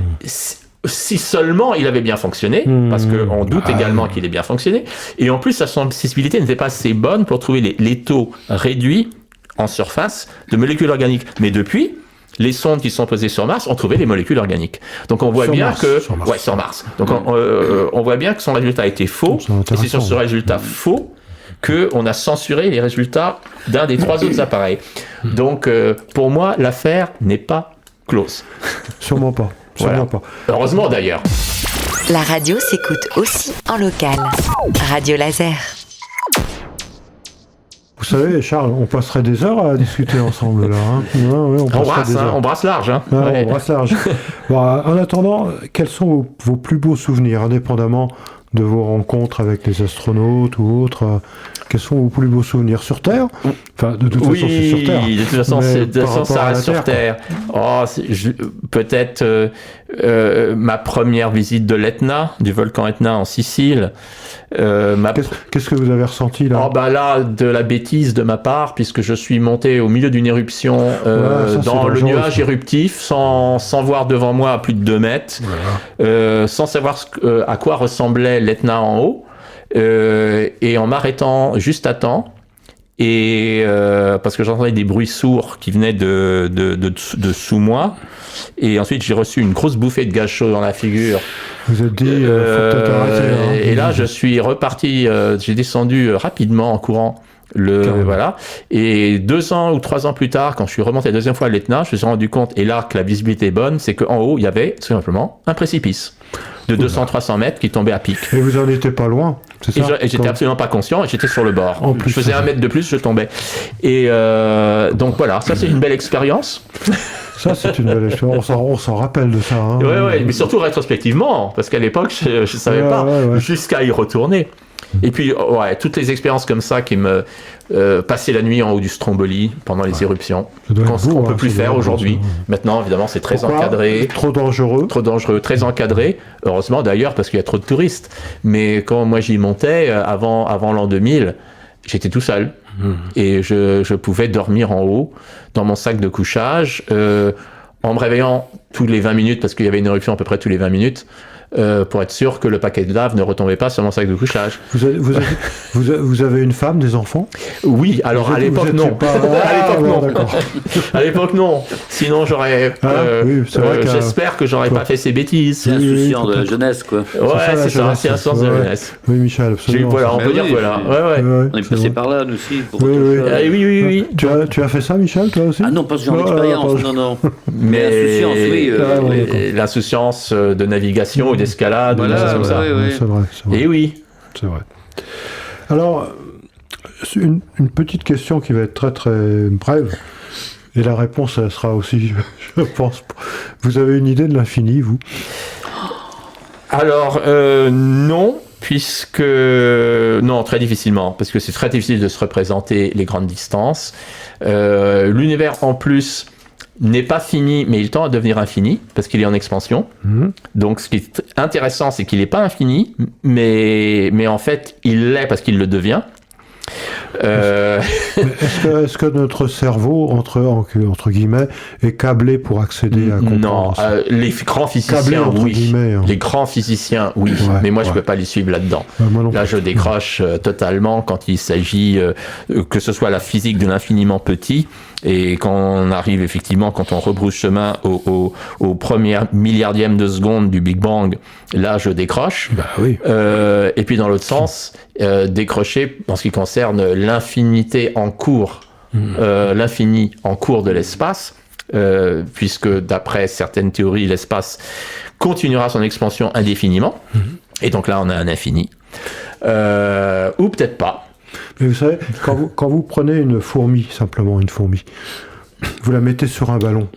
si seulement il avait bien fonctionné, parce qu'on doute également qu'il ait bien fonctionné, et en plus sa sensibilité n'était pas assez bonne pour trouver les taux réduits en surface de molécules organiques. Mais depuis, les sondes qui sont posées sur Mars ont trouvé les molécules organiques. Donc on voit bien que... sur Mars. Donc on voit bien que son résultat était faux, et c'est sur ce résultat faux qu'on a censuré les résultats d'un des 3 autres appareils. Donc pour moi, l'affaire n'est pas close. Sûrement pas. Pas. Heureusement d'ailleurs. La radio s'écoute aussi en local. Radio Laser. Vous savez, Charles, on passerait des heures à discuter ensemble, là. Hein. On brasse large. Hein. On brasse large. Bon, en attendant, quels sont vos plus beaux souvenirs, indépendamment de vos rencontres avec les astronautes ou autres? Quels sont vos plus beaux souvenirs sur Terre? Enfin, de toute façon, c'est sur Terre. Oui, de toute façon, ça reste sur Terre. Peut-être ma première visite de l'Etna, du volcan Etna en Sicile. Qu'est-ce que vous avez ressenti là? Là, de la bêtise de ma part, puisque je suis monté au milieu d'une éruption dans le nuage éruptif, sans voir devant moi à plus de 2 mètres, sans savoir à quoi ressemblait l'Etna en haut, et en m'arrêtant juste à temps. Et parce que j'entendais des bruits sourds qui venaient de sous moi, et ensuite j'ai reçu une grosse bouffée de gaz chaud dans la figure. Vous êtes dit, faut peut-être arrêter. Et là, je suis reparti, j'ai descendu rapidement en courant Voilà. Et 2 ans ou 3 ans plus tard, quand je suis remonté la deuxième fois à l'Etna, je me suis rendu compte, et là que la visibilité est bonne, c'est qu'en haut, il y avait tout simplement un précipice de 200-300 mètres qui tombait à pic. Et vous en étiez pas loin, c'est ça? Et j'étais absolument pas conscient, et j'étais sur le bord. En plus, je faisais 1 mètre de plus, je tombais. Et donc voilà, ça c'est une belle expérience. Ça, c'est une belle expérience. On s'en rappelle de ça. Hein. Ouais, mais surtout rétrospectivement, parce qu'à l'époque, je savais pas, jusqu'à y retourner. Et puis, toutes les expériences comme ça qui me passer la nuit en haut du Stromboli pendant les éruptions, qu'on peut plus faire aujourd'hui. Maintenant, évidemment, c'est très encadré. Trop dangereux. Trop dangereux, très encadré. Heureusement d'ailleurs, parce qu'il y a trop de touristes. Mais quand moi j'y montais, avant l'an 2000, j'étais tout seul. Et je pouvais dormir en haut, dans mon sac de couchage, en me réveillant tous les 20 minutes, parce qu'il y avait une éruption à peu près tous les 20 minutes, pour être sûr que le paquet de lave ne retombait pas sur mon sac de couchage. Vous avez une femme, des enfants? Oui, alors à l'époque non. À l'époque non. Sinon j'aurais. J'espère que j'aurais pas fait ces bêtises. C'est insouciant de la jeunesse, quoi. Ouais, c'est ça, c'est un sens de la jeunesse. Oui, Michel, absolument. Voilà, on peut dire voilà. On est passé par là, nous aussi. Oui. Tu as fait ça, Michel, toi aussi? Ah non, pas ce genre d'expérience, non. Mais l'insouciance, oui. L'insouciance de navigation ou d'escalade, ou des choses comme ça. C'est vrai. Et oui. C'est vrai. Alors, une petite question qui va être très très brève, et la réponse elle sera aussi, je pense, vous avez une idée de l'infini, vous? Alors, non, puisque... Non, très difficilement, parce que c'est très difficile de se représenter les grandes distances. L'univers, en plus, n'est pas fini, mais il tend à devenir infini, parce qu'il est en expansion. Donc, ce qui est intéressant, c'est qu'il n'est pas infini, mais en fait, il l'est parce qu'il le devient. Est-ce que notre cerveau, entre guillemets, est câblé pour accéder à comprendre? Non, les grands physiciens, oui. Les grands physiciens, oui. Mais moi, je peux pas les suivre là-dedans. Là, je décroche totalement quand il s'agit que ce soit la physique de l'infiniment petit. Et quand on arrive effectivement, quand on rebrousse chemin au premier milliardième de seconde du Big Bang, là je décroche. Et puis dans l'autre sens, décrocher en ce qui concerne l'infinité en cours, l'infini en cours de l'espace, puisque d'après certaines théories, l'espace continuera son expansion indéfiniment. Et donc là on a un infini. Ou peut-être pas. Mais vous savez, quand vous prenez une fourmi, simplement une fourmi, vous la mettez sur un ballon.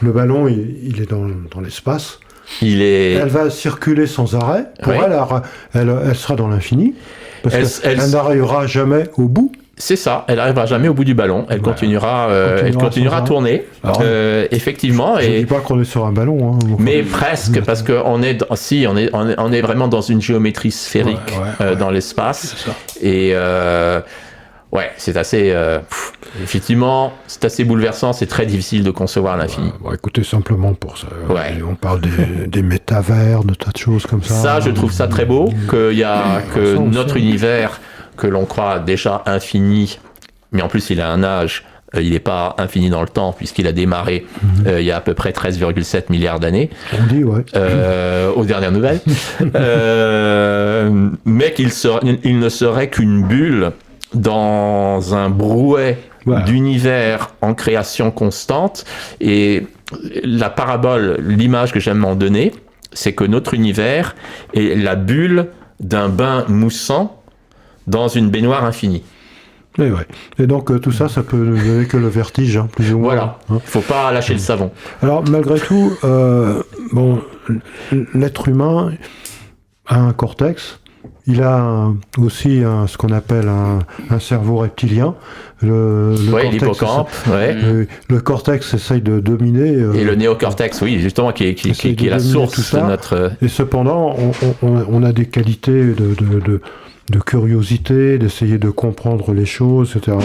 Le ballon, il est dans l'espace. Elle va circuler sans arrêt. Pour elle sera dans l'infini. Parce qu'elle n'arrivera jamais au bout. C'est ça, elle n'arrivera jamais au bout du ballon. Elle continuera à tourner, effectivement. Je ne dis pas qu'on est sur un ballon. Hein, mais presque, parce qu'on est, on est vraiment dans une géométrie sphérique dans l'espace. Et c'est assez... effectivement, c'est assez bouleversant, c'est très difficile de concevoir l'infini. Écoutez, simplement pour ça. On parle des métavers, de tas de choses comme ça. Ça, je trouve ça très beau, que notre univers... que l'on croit déjà infini, mais en plus il a un âge, il n'est pas infini dans le temps, puisqu'il a démarré il y a à peu près 13,7 milliards d'années, aux dernières nouvelles, mais qu'il ne serait qu'une bulle dans un brouet d'univers en création constante. Et la parabole, l'image que j'aime en donner, c'est que notre univers est la bulle d'un bain moussant dans une baignoire infinie. Et donc tout ça peut ne donner que le vertige, plus ou moins. Voilà, il ne faut pas lâcher le savon. Alors malgré tout, l'être humain a un cortex, il a aussi ce qu'on appelle un cerveau reptilien. L'hippocampe. Le cortex essaye de dominer. Et le néocortex, justement, qui est la source de notre... Et cependant, on a des qualités de curiosité, d'essayer de comprendre les choses, etc.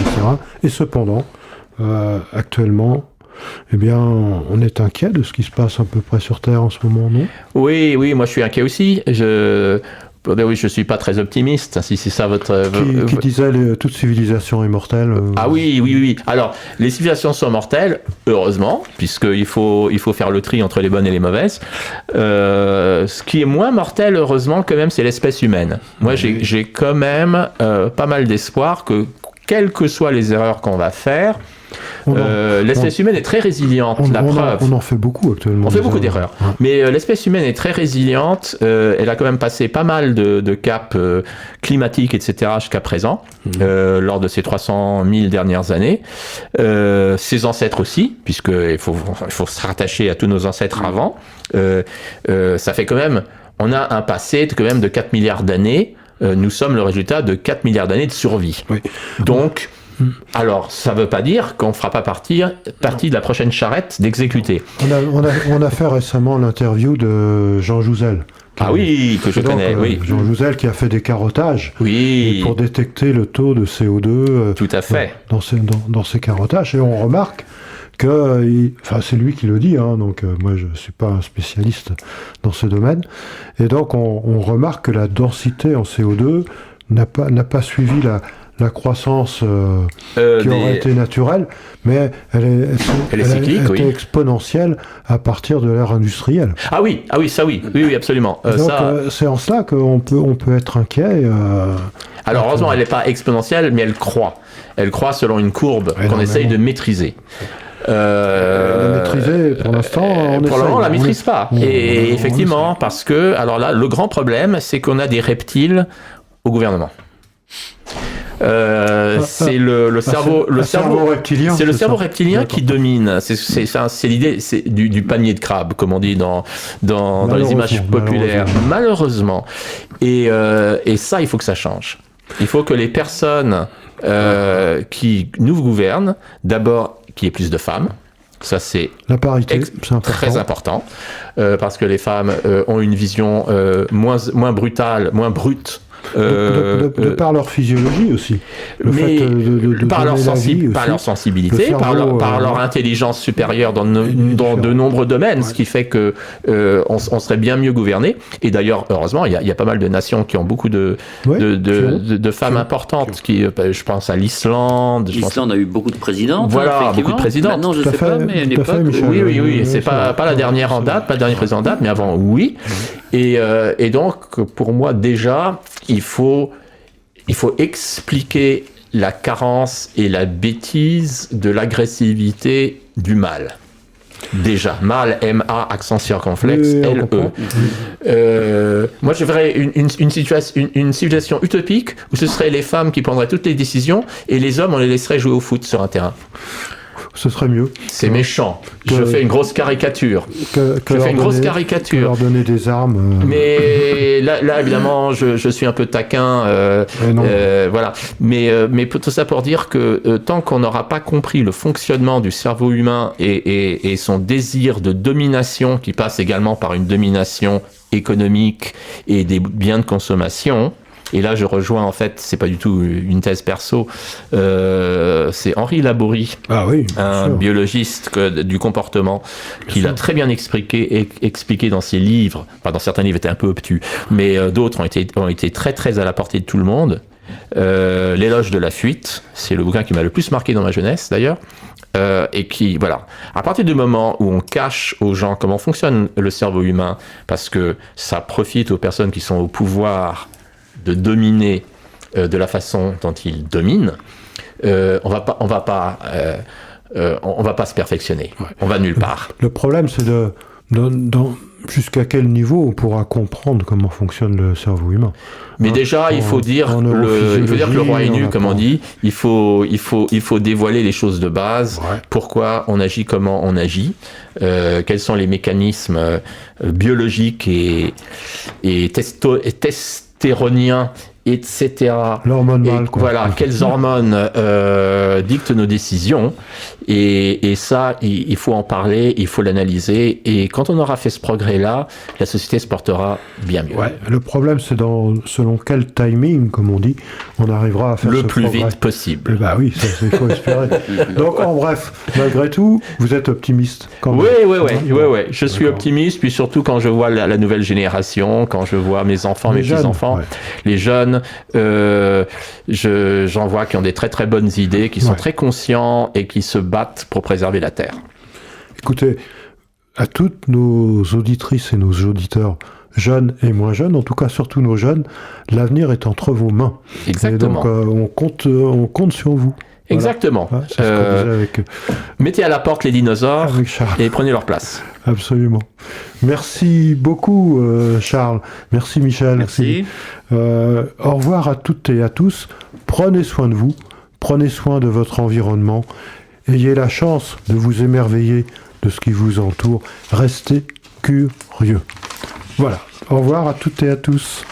Et cependant, actuellement, on est inquiet de ce qui se passe à peu près sur Terre en ce moment, non? Oui, moi je suis inquiet aussi. Je suis pas très optimiste, si c'est ça votre... Qui disait toute civilisation est mortelle. Oui. Alors, les civilisations sont mortelles, heureusement, puisqu'il faut faire le tri entre les bonnes et les mauvaises. Ce qui est moins mortel, heureusement, quand même, c'est l'espèce humaine. Moi, j'ai quand même pas mal d'espoir que, quelles que soient les erreurs qu'on va faire, l'espèce humaine est très résiliente. On en fait beaucoup actuellement. On fait beaucoup d'erreurs. Ouais. Mais l'espèce humaine est très résiliente. Elle a quand même passé pas mal de caps climatiques, etc. jusqu'à présent, lors de ces 300 000 dernières années. Ses ancêtres aussi, puisqu'il faut se rattacher à tous nos ancêtres avant. Ça fait quand même... On a un passé quand même de 4 milliards d'années. Nous sommes le résultat de 4 milliards d'années de survie. Oui. Donc... Alors, ça ne veut pas dire qu'on ne fera pas partie de la prochaine charrette d'exécuter. On a fait récemment l'interview de Jean Jouzel. Que je connais. Oui. Jean Jouzel qui a fait des carottages pour détecter le taux de CO2 tout à fait. Dans ces carottages. Et on remarque que, c'est lui qui le dit, donc moi je ne suis pas un spécialiste dans ce domaine. Et donc on remarque que la densité en CO2 n'a pas suivi la croissance qui aurait été naturelle, mais elle est cyclique, était exponentielle à partir de l'ère industrielle. Ah oui, oui, absolument. Donc c'est en cela qu'on peut être inquiet. Alors heureusement, elle n'est pas exponentielle, mais elle croît. Elle croît selon une courbe qu'on essaye de maîtriser. La maîtriser, pour l'instant, pour le moment, on la maîtrise pas. Et effectivement, parce que, alors là, le grand problème, c'est qu'on a des reptiles au gouvernement. C'est le cerveau reptilien. C'est le cerveau reptilien qui domine. C'est l'idée du panier de crabe, comme on dit dans les images populaires. Malheureusement. Et ça, il faut que ça change. Il faut que les personnes qui nous gouvernent, d'abord, qu'il y ait plus de femmes. Ça, c'est la parité, c'est très important, parce que les femmes ont une vision moins brutale, moins brute. De par leur physiologie aussi. Par leur sensibilité, par leur intelligence supérieure dans de nombreux domaines, ce qui fait que on serait bien mieux gouverné. Et d'ailleurs, heureusement, il y a pas mal de nations qui ont beaucoup de femmes importantes. Je pense à l'Islande. L'Islande a eu beaucoup de présidentes. Voilà, beaucoup de présidentes. Maintenant, je ne sais pas, mais à une époque... Oui. C'est pas la dernière en date, pas le dernier président en date, mais avant, oui. Et donc, pour moi, déjà, il faut expliquer la carence et la bêtise de l'agressivité du mâle. Déjà, mâle, M-A, accent circonflexe, L-E. Moi, je verrais une civilisation utopique où ce seraient les femmes qui prendraient toutes les décisions et les hommes, on les laisserait jouer au foot sur un terrain. Ce serait mieux. C'est méchant. Je fais une grosse caricature. Leur donner des armes. Mais là, évidemment, je suis un peu taquin. Voilà. Mais tout ça pour dire que tant qu'on n'aura pas compris le fonctionnement du cerveau humain et son désir de domination, qui passe également par une domination économique et des biens de consommation. Et là, je rejoins, en fait, c'est pas du tout une thèse perso, c'est Henri Laborie, biologiste du comportement, qui l'a très bien expliqué dans ses livres. Enfin, dans certains livres, étaient un peu obtus, mais d'autres ont été très, très à la portée de tout le monde. L'éloge de la fuite, c'est le bouquin qui m'a le plus marqué dans ma jeunesse, d'ailleurs. Et qui, voilà, à partir du moment où on cache aux gens comment fonctionne le cerveau humain, parce que ça profite aux personnes qui sont au pouvoir de dominer de la façon dont ils dominent, on va pas se perfectionner. Ouais. On va nulle part. Le problème, c'est jusqu'à quel niveau on pourra comprendre comment fonctionne le cerveau humain. Mais déjà, il faut dire que le roi est nu, comme on dit. Il faut dévoiler les choses de base. Ouais. Pourquoi on agit, comment on agit, quels sont les mécanismes biologiques et testostéroniens, etc. L'hormone mâle, quoi. Voilà, quelles hormones dictent nos décisions. Et ça, il faut en parler, il faut l'analyser. Et quand on aura fait ce progrès-là, la société se portera bien mieux. Ouais, le problème, c'est selon quel timing, comme on dit, on arrivera à faire le plus vite possible. Bah oui, il faut espérer. Donc, en bref, malgré tout, vous êtes optimiste quand même. Oui. Je suis optimiste, puis surtout quand je vois la nouvelle génération, quand je vois mes enfants, mes petits-enfants, les jeunes, j'en vois qui ont des très très bonnes idées, qui sont très conscients et qui se battent pour préserver la Terre. Écoutez, à toutes nos auditrices et nos auditeurs, jeunes et moins jeunes, en tout cas surtout nos jeunes, l'avenir est entre vos mains. Exactement. Et donc on compte sur vous. Exactement. Voilà. C'est ce qu'on disait avec... Mettez à la porte les dinosaures et prenez leur place. Absolument. Merci beaucoup Charles. Merci Michel. Merci. Au revoir à toutes et à tous. Prenez soin de vous. Prenez soin de votre environnement. Ayez la chance de vous émerveiller de ce qui vous entoure. Restez curieux. Voilà. Au revoir à toutes et à tous.